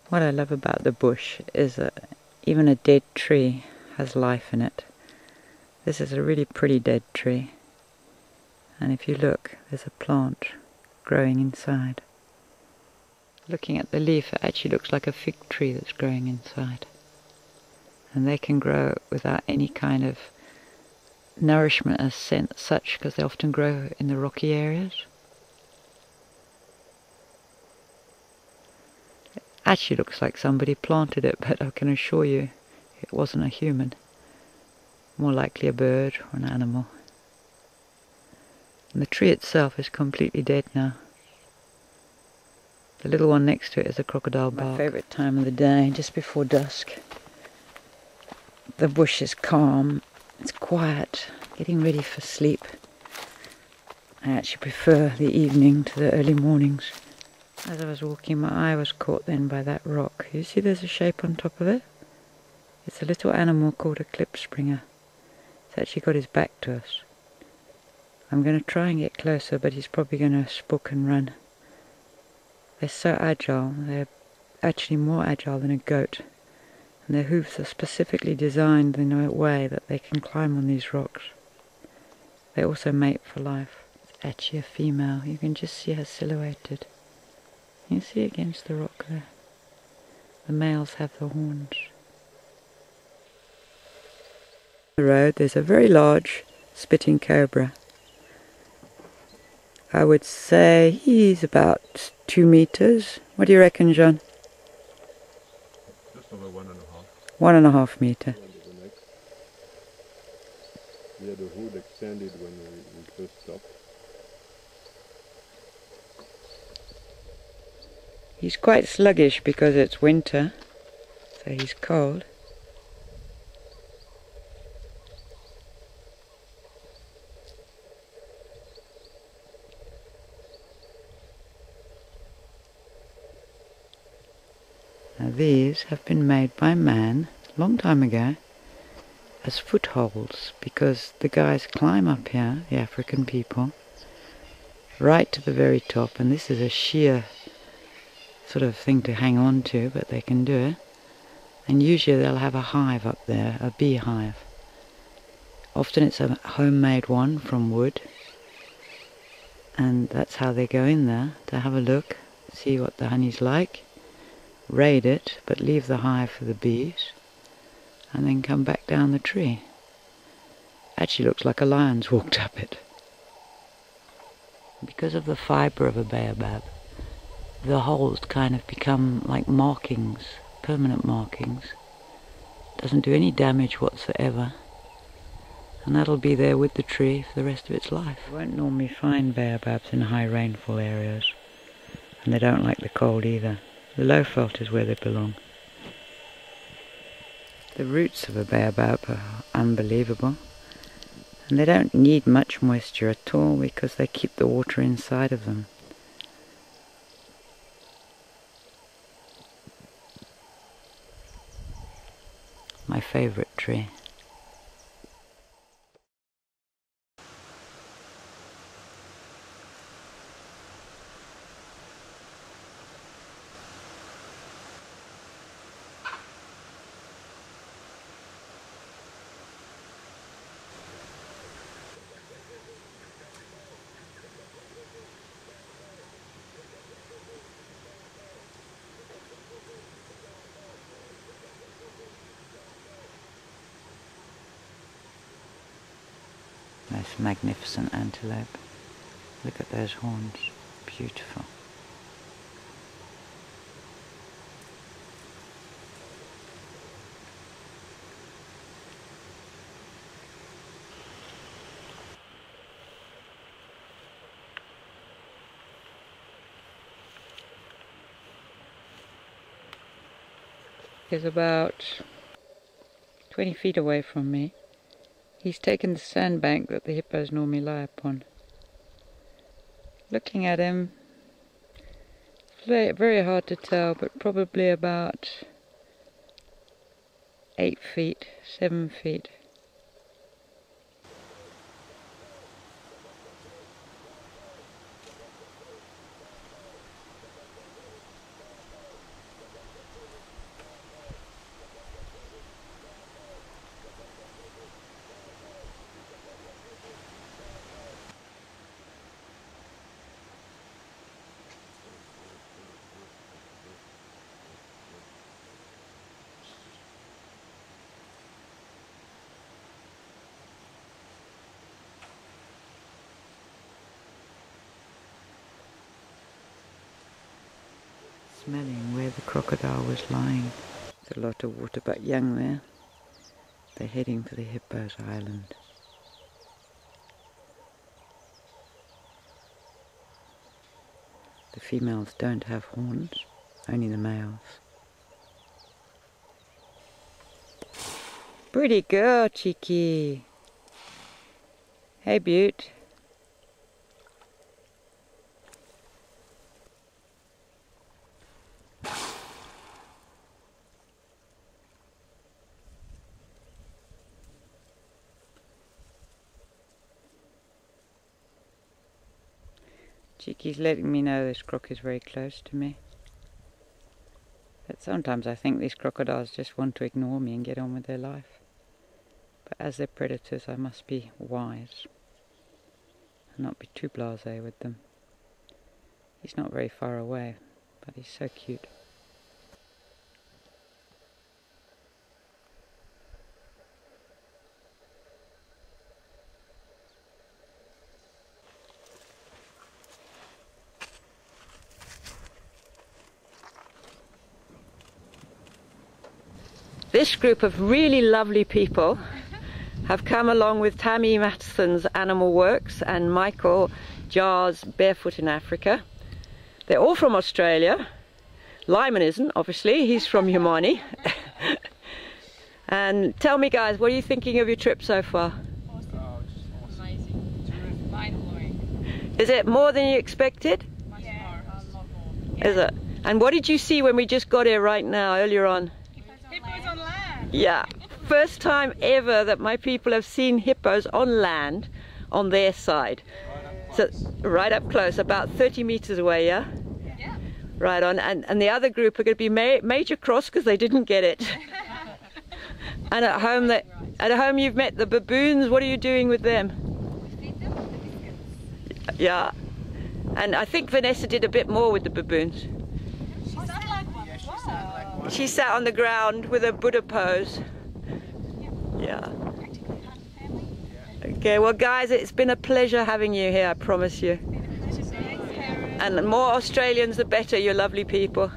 What I love about the bush is that even a dead tree has life in it. This is a really pretty dead tree. And if you look, there's a plant growing inside. Looking at the leaf, it actually looks like a fig tree that's growing inside. And they can grow without any kind of nourishment as such, because they often grow in the rocky areas. It actually looks like somebody planted it, but I can assure you it wasn't a human. More likely a bird or an animal. And the tree itself is completely dead now. The little one next to it is a crocodile bark. My favourite time of the day, just before dusk. The bush is calm, it's quiet, getting ready for sleep. I actually prefer the evening to the early mornings. As I was walking, my eye was caught then by that rock. You see there's a shape on top of it? It's a little animal called a klipspringer. It's actually got his back to us. I'm going to try and get closer, but he's probably going to spook and run. They're so agile. They're actually more agile than a goat. And their hooves are specifically designed in a way that they can climb on these rocks. They also mate for life. It's actually a female. You can just see her silhouetted. You see against the rock there. The males have the horns. On the road there's a very large spitting cobra. I would say he's about 2 meters. What do you reckon, John? Just over 1.5. 1.5 meter. Yeah, the hood extended when we first stopped. He's quite sluggish because it's winter, so he's cold. Now these have been made by man a long time ago as footholds, because the guys climb up here, the African people, right to the very top, and this is a sheer sort of thing to hang on to, but they can do it. And usually they'll have a hive up there, a beehive. Often it's a homemade one from wood, and that's how they go in there to have a look, see what the honey's like, raid it, but leave the hive for the bees, and then come back down the tree. Actually looks like a lion's walked up it. Because of the fibre of a baobab, the holes kind of become like markings, permanent markings. Doesn't do any damage whatsoever. And that'll be there with the tree for the rest of its life. You won't normally find baobabs in high rainfall areas. And they don't like the cold either. The low veld is where they belong. The roots of a baobab are unbelievable. And they don't need much moisture at all because they keep the water inside of them. My favourite tree. Most magnificent antelope. Look at those horns. Beautiful. He's about 20 feet away from me. He's taken the sandbank that the hippos normally lie upon. Looking at him, very hard to tell, but probably about 8 feet, 7 feet. smelling where the crocodile was lying. There's a lot of waterbuck young there. They're heading for the Hippo's island. The females don't have horns, only the males. Pretty girl, Cheeky. Hey, Butte. Cheeky's letting me know this croc is very close to me. But sometimes I think these crocodiles just want to ignore me and get on with their life. But as they're predators, I must be wise and not be too blasé with them. He's not very far away, but he's so cute. This group of really lovely people have come along with Tammy Matteson's Animal Works and Michael Jar's Barefoot in Africa. They're all from Australia. Lyman isn't, obviously, he's from Humani. And tell me guys, what are you thinking of your trip so far? Awesome. Oh, just awesome. Amazing. Terrific. Mind-blowing. Is it more than you expected? Much more. A lot more. Is it? And what did you see when we just got here right now, earlier on? Hippos on land. Yeah, first time ever that my people have seen hippos on land on their side. So right up close, about 30 meters away, yeah? Yeah. Right on, and the other group are going to be major cross because they didn't get it. And at home you've met the baboons. What are you doing with them? We feed them the biscuits. Yeah, and I think Vanessa did a bit more with the baboons. She sat like one. Yeah, she sat like one. She sat on the ground with a Buddha pose. Yeah. Practically half the family. Okay, well guys, it's been a pleasure having you here, I promise you. It's been a pleasure. Thanks, Karen. And the more Australians the better, you're lovely people.